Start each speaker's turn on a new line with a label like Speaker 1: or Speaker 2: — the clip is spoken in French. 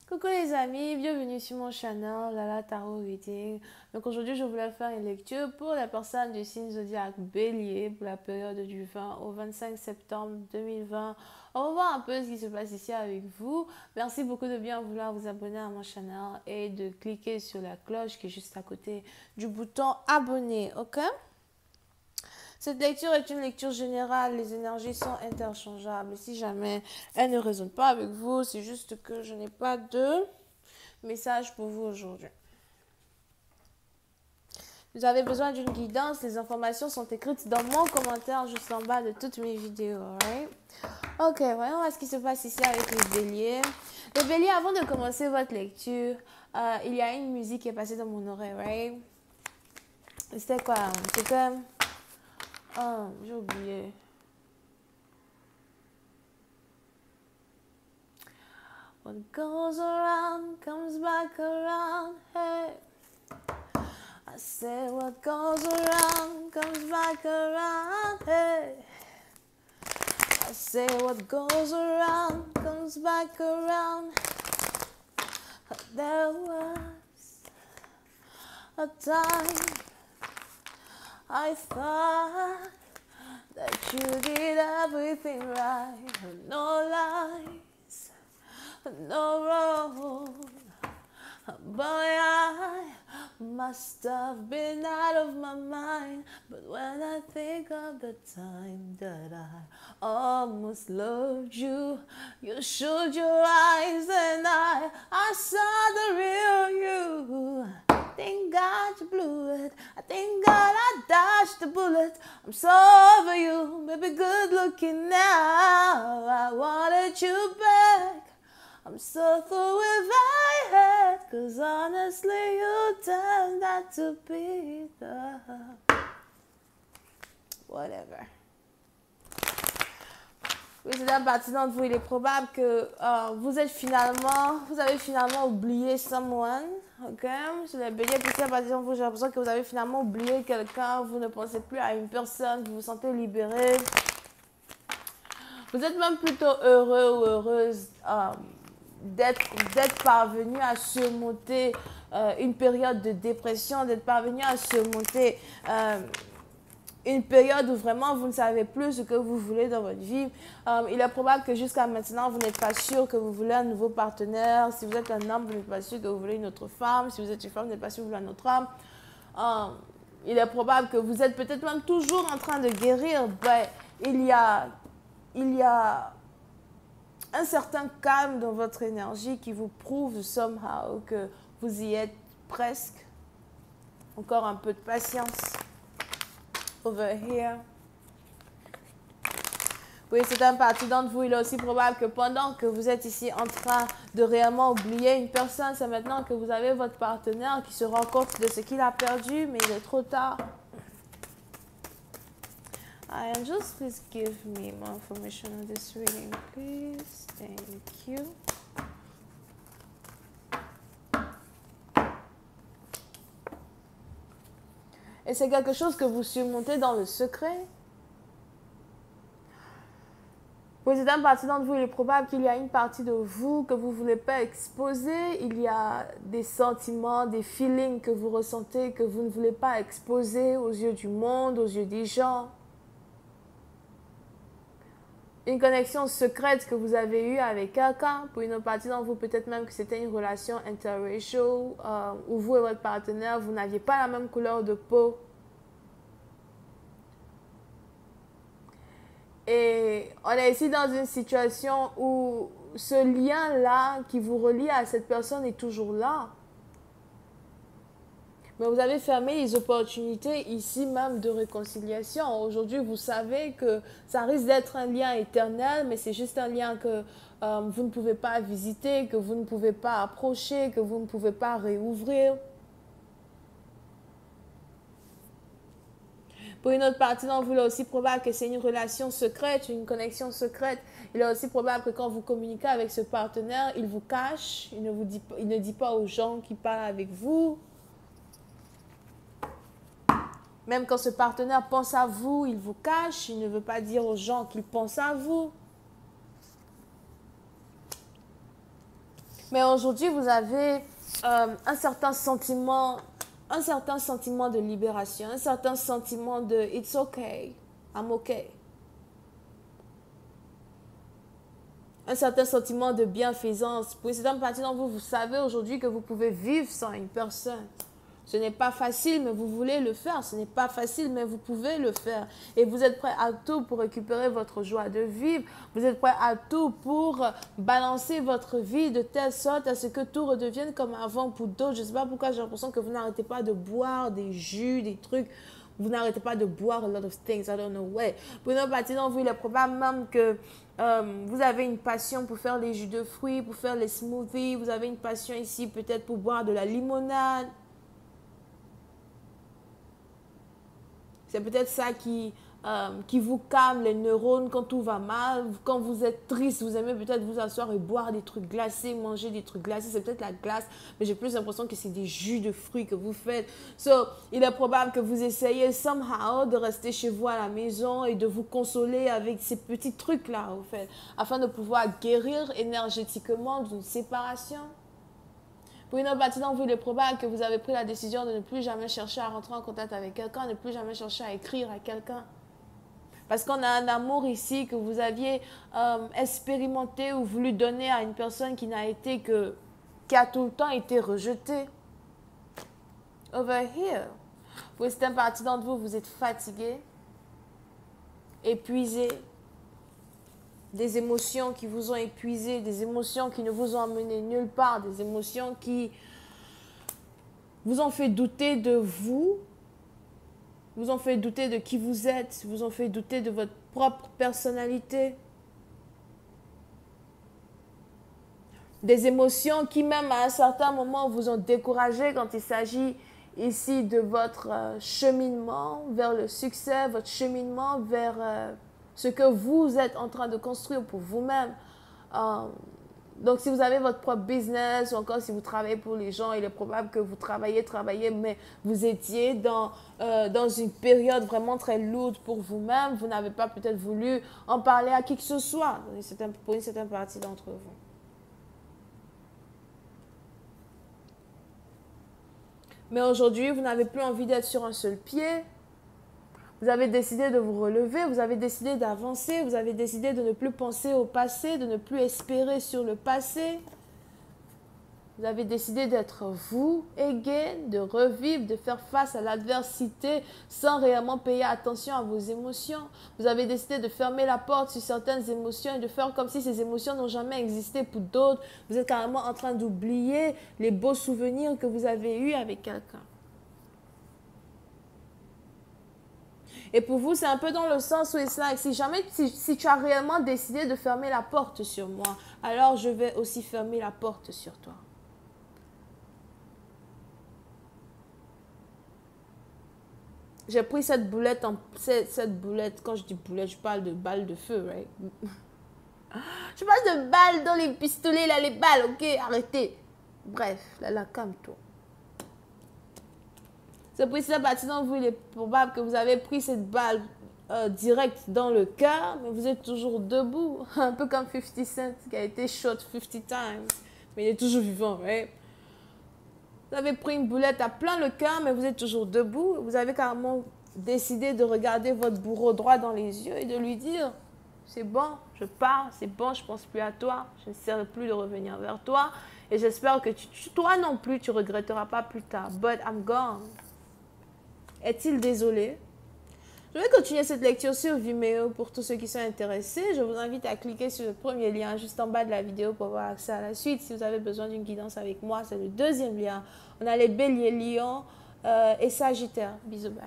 Speaker 1: Coucou les amis, bienvenue sur mon channel Lala Tarot Reading. Donc aujourd'hui je voulais faire une lecture pour les personnes du signe zodiaque Bélier pour la période du 20 au 25 septembre 2020. On va voir un peu ce qui se passe ici avec vous. Merci beaucoup de bien vouloir vous abonner à mon channel et de cliquer sur la cloche qui est juste à côté du bouton abonner, ok? Cette lecture est une lecture générale, les énergies sont interchangeables. Si jamais elles ne résonnent pas avec vous, c'est juste que je n'ai pas de message pour vous aujourd'hui. Vous avez besoin d'une guidance, les informations sont écrites dans mon commentaire juste en bas de toutes mes vidéos, right? Ok, voyons voir ce qui se passe ici avec les béliers. Les béliers, avant de commencer votre lecture, il y a une musique qui est passée dans mon oreille, right? C'était quoi? C'était... Oh, j'ai oublié. What goes around comes back around, hey. I said what goes around comes back around, hey. I say what goes around comes back around. There was a time I thought that you did everything right. No lies, no wrong. Boy, I must have been out of my mind. But when I think of the time that I almost loved you, you showed your eyes and I saw the real you. Thank God you blew it. I thank God I dodged the bullet. I'm so over you, baby, good looking now. I wanted you back. I'm so through with my head, cause honestly you turned out to be the... Whatever. Oui, c'est une partie d'entre vous, il est probable que vous avez finalement oublié someone, ok? Sur les béliers, puis c'est partie d'entre vous, j'ai l'impression que vous avez finalement oublié quelqu'un, vous ne pensez plus à une personne, vous vous sentez libéré. Vous êtes même plutôt heureux ou heureuse d'être parvenu à surmonter une période de dépression, d'être parvenu à surmonter une période où vraiment vous ne savez plus ce que vous voulez dans votre vie. Il est probable que jusqu'à maintenant, vous n'êtes pas sûr que vous voulez un nouveau partenaire. Si vous êtes un homme, vous n'êtes pas sûr que vous voulez une autre femme. Si vous êtes une femme, vous n'êtes pas sûr que vous voulez un autre homme. Il est probable que vous êtes peut-être même toujours en train de guérir. Mais il y a un certain calme dans votre énergie qui vous prouve somehow que vous y êtes presque. Encore un peu de patience. Over here. Oui, c'est un parti d'entre vous. Il est aussi probable que pendant que vous êtes ici en train de réellement oublier une personne, c'est maintenant que vous avez votre partenaire qui se rend compte de ce qu'il a perdu, mais il est trop tard. Angels, please give me more information on this reading, please. Thank you. Et c'est quelque chose que vous surmontez dans le secret. Pour une partie d'entre vous, il est probable qu'il y a une partie de vous que vous ne voulez pas exposer. Il y a des sentiments, des feelings que vous ressentez, que vous ne voulez pas exposer aux yeux du monde, aux yeux des gens. Une connexion secrète que vous avez eue avec quelqu'un. Pour une partie d'entre vous, peut-être même que c'était une relation interracial où vous et votre partenaire, vous n'aviez pas la même couleur de peau. Et on est ici dans une situation où ce lien-là qui vous relie à cette personne est toujours là. Mais vous avez fermé les opportunités ici même de réconciliation. Aujourd'hui, vous savez que ça risque d'être un lien éternel, mais c'est juste un lien que vous ne pouvez pas visiter, que vous ne pouvez pas approcher, que vous ne pouvez pas réouvrir. Pour une autre partie d'entre vous, il est aussi probable que c'est une relation secrète, une connexion secrète. Il est aussi probable que quand vous communiquez avec ce partenaire, il vous cache, il ne dit pas aux gens qui parlent avec vous. Même quand ce partenaire pense à vous, il vous cache, il ne veut pas dire aux gens qu'il pense à vous. Mais aujourd'hui, vous avez un certain sentiment de libération, un certain sentiment de « it's okay, I'm okay ». Un certain sentiment de bienfaisance. Pour certaines parties d'entre vous, vous savez aujourd'hui que vous pouvez vivre sans une personne. Ce n'est pas facile, mais vous voulez le faire. Ce n'est pas facile, mais vous pouvez le faire. Et vous êtes prêt à tout pour récupérer votre joie de vivre. Vous êtes prêt à tout pour balancer votre vie de telle sorte à ce que tout redevienne comme avant pour d'autres. Je ne sais pas pourquoi j'ai l'impression que vous n'arrêtez pas de boire des jus, des trucs. Vous n'arrêtez pas de boire a lot of things. I don't know why. Pour une partie d'entre vous, il est probable même que vous avez une passion pour faire les jus de fruits, pour faire les smoothies. Vous avez une passion ici peut-être pour boire de la limonade. C'est peut-être ça qui vous calme les neurones quand tout va mal. Quand vous êtes triste, vous aimez peut-être vous asseoir et boire des trucs glacés, manger des trucs glacés. C'est peut-être la glace, mais j'ai plus l'impression que c'est des jus de fruits que vous faites. Il est probable que vous essayez somehow de rester chez vous à la maison et de vous consoler avec ces petits trucs-là, en fait, afin de pouvoir guérir énergétiquement d'une séparation. Pour une autre partie d'entre vous, il est probable que vous avez pris la décision de ne plus jamais chercher à rentrer en contact avec quelqu'un, ne plus jamais chercher à écrire à quelqu'un. Parce qu'on a un amour ici que vous aviez expérimenté ou voulu donner à une personne qui a tout le temps été rejetée. Over here. Pour certaines parties d'entre vous, vous êtes fatigué, épuisé. Des émotions qui vous ont épuisé, des émotions qui ne vous ont amené nulle part, des émotions qui vous ont fait douter de vous, vous ont fait douter de qui vous êtes, vous ont fait douter de votre propre personnalité. Des émotions qui même à un certain moment vous ont découragé quand il s'agit ici de votre cheminement vers le succès, votre cheminement vers ce que vous êtes en train de construire pour vous-même. Donc, si vous avez votre propre business ou encore si vous travaillez pour les gens, il est probable que vous travaillez, mais vous étiez dans une période vraiment très lourde pour vous-même. Vous n'avez pas peut-être voulu en parler à qui que ce soit pour une certaine partie d'entre vous. Mais aujourd'hui, vous n'avez plus envie d'être sur un seul pied. Vous avez décidé de vous relever, vous avez décidé d'avancer, vous avez décidé de ne plus penser au passé, de ne plus espérer sur le passé. Vous avez décidé d'être vous, again, de revivre, de faire face à l'adversité sans réellement payer attention à vos émotions. Vous avez décidé de fermer la porte sur certaines émotions et de faire comme si ces émotions n'ont jamais existé pour d'autres. Vous êtes carrément en train d'oublier les beaux souvenirs que vous avez eus avec quelqu'un. Et pour vous, c'est un peu dans le sens où si tu as réellement décidé de fermer la porte sur moi, alors je vais aussi fermer la porte sur toi. J'ai pris cette boulette, quand je dis boulette, je parle de balles de feu, right? Je parle de balles dans les pistolets, là, les balles, ok? Arrêtez. Bref, là, calme-toi. C'est pour cette partie d'entre vous, il est probable que vous avez pris cette balle direct dans le cœur, mais vous êtes toujours debout. Un peu comme 50 Cent qui a été shot 50 times, mais il est toujours vivant, right? Vous avez pris une boulette à plein le cœur, mais vous êtes toujours debout. Vous avez carrément décidé de regarder votre bourreau droit dans les yeux et de lui dire « C'est bon, je pars, c'est bon, je ne pense plus à toi, je ne sais plus de revenir vers toi. Et j'espère que toi non plus, tu ne regretteras pas plus tard. But I'm gone. » Est-il désolé? Je vais continuer cette lecture sur Vimeo pour tous ceux qui sont intéressés. Je vous invite à cliquer sur le premier lien juste en bas de la vidéo pour avoir accès à la suite. Si vous avez besoin d'une guidance avec moi, c'est le deuxième lien. On a les béliers, lions et sagittaires. Bisous, bye.